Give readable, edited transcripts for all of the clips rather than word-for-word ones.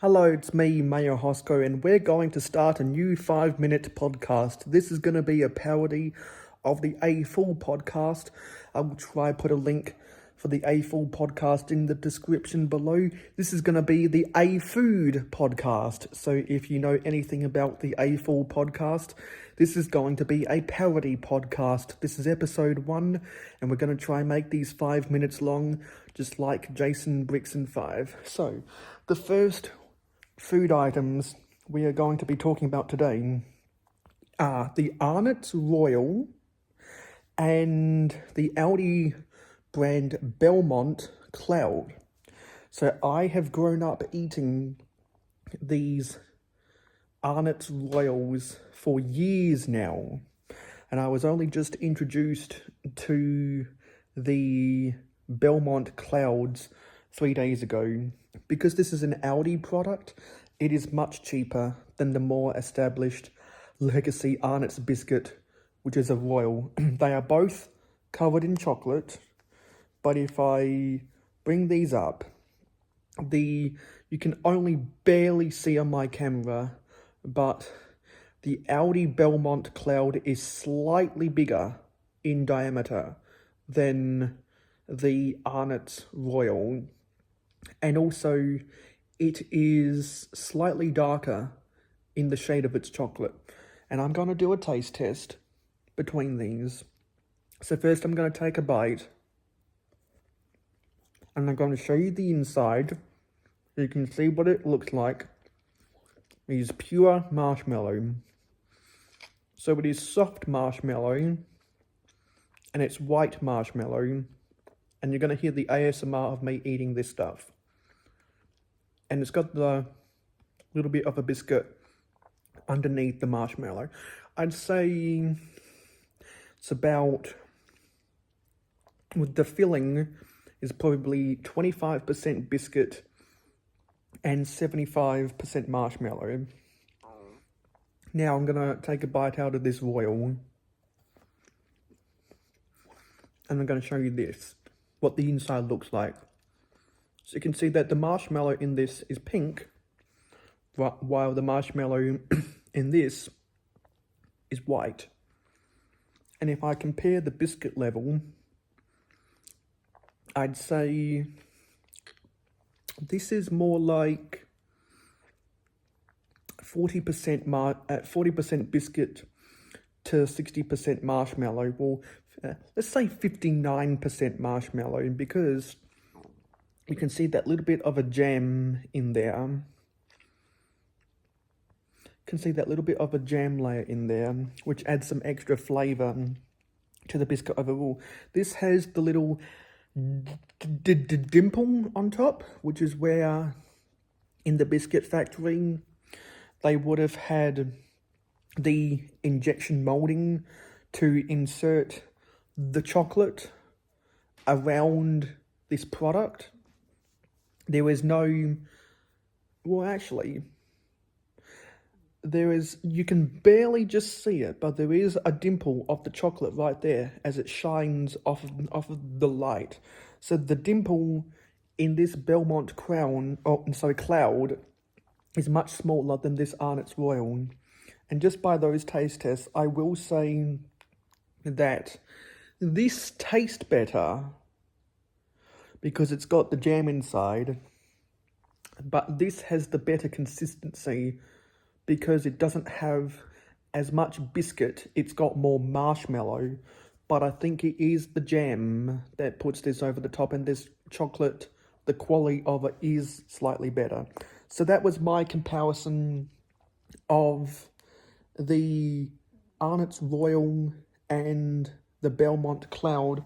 Hello, it's me, Mayor Hosco, and we're going to start a new 5-minute podcast. This is going to be a parody of the A Full podcast. I will try put a link for the A Full podcast in the description below. This is going to be the A Food podcast. So if you know anything about the A Full podcast, this is going to be a parody podcast. This is episode 1, and we're going to try and make these 5 minutes long, just like Jason Brixton 5. So, the first food items we are going to be talking about today are the Arnott's Royal and the Aldi brand Belmont Cloud. So I have grown up eating these Arnott's Royals for years now, and I was only just introduced to the Belmont Clouds 3 days ago. Because this is an Aldi product, it is much cheaper than the more established legacy Arnott's biscuit, which is a Royal. They are both covered in chocolate, but if I bring these up, you can only barely see on my camera, but the Aldi Belmont Cloud is slightly bigger in diameter than the Arnott's Royal. And also, it is slightly darker in the shade of its chocolate. And I'm going to do a taste test between these. So first I'm going to take a bite. And I'm going to show you the inside. So you can see what it looks like. It is pure marshmallow. So it is soft marshmallow. And it's white marshmallow. And you're going to hear the ASMR of me eating this stuff. And it's got the little bit of a biscuit underneath the marshmallow. I'd say it's about, with the filling, is probably 25% biscuit and 75% marshmallow. Now I'm going to take a bite out of this Royal. And I'm going to show you this, what the inside looks like. So you can see that the marshmallow in this is pink, while the marshmallow in this is white. And if I compare the biscuit level, I'd say this is more like 40% biscuit to 60% marshmallow. Well, let's say 59% marshmallow, because you can see that little bit of a jam in there. You can see that little bit of a jam layer in there, which adds some extra flavour to the biscuit overall. This has the little dimple on top, which is where in the biscuit factory they would have had the injection moulding to insert the chocolate around this product. There is no, well actually, you can barely just see it, but there is a dimple of the chocolate right there as it shines off of the light. So the dimple in this Belmont Cloud is much smaller than this Arnott's Royal. And just by those taste tests, I will say that this tastes better because it's got the jam inside, but this has the better consistency because it doesn't have as much biscuit. It's got more marshmallow, but I think it is the jam that puts this over the top, and this chocolate, the quality of it is slightly better. So that was my comparison of the Arnott's Royal and the Belmont Cloud.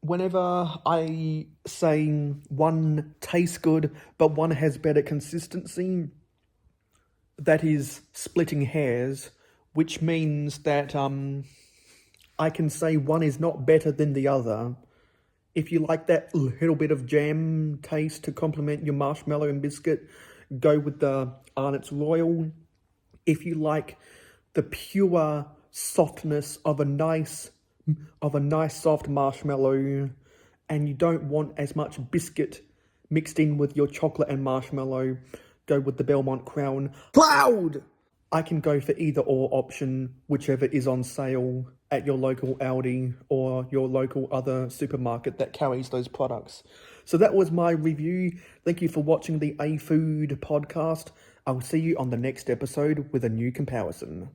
Whenever I say one tastes good, but one has better consistency, that is splitting hairs, which means that I can say one is not better than the other. If you like that little bit of jam taste to complement your marshmallow and biscuit, go with the Arnott's Royal. If you like the pure softness of a nice soft marshmallow, and you don't want as much biscuit mixed in with your chocolate and marshmallow, go with the Belmont Crown Cloud. I can go for either or option, whichever is on sale at your local Aldi or your local other supermarket that carries those products. So that was my review. Thank you for watching the A Food podcast. I'll see you on the next episode with a new comparison.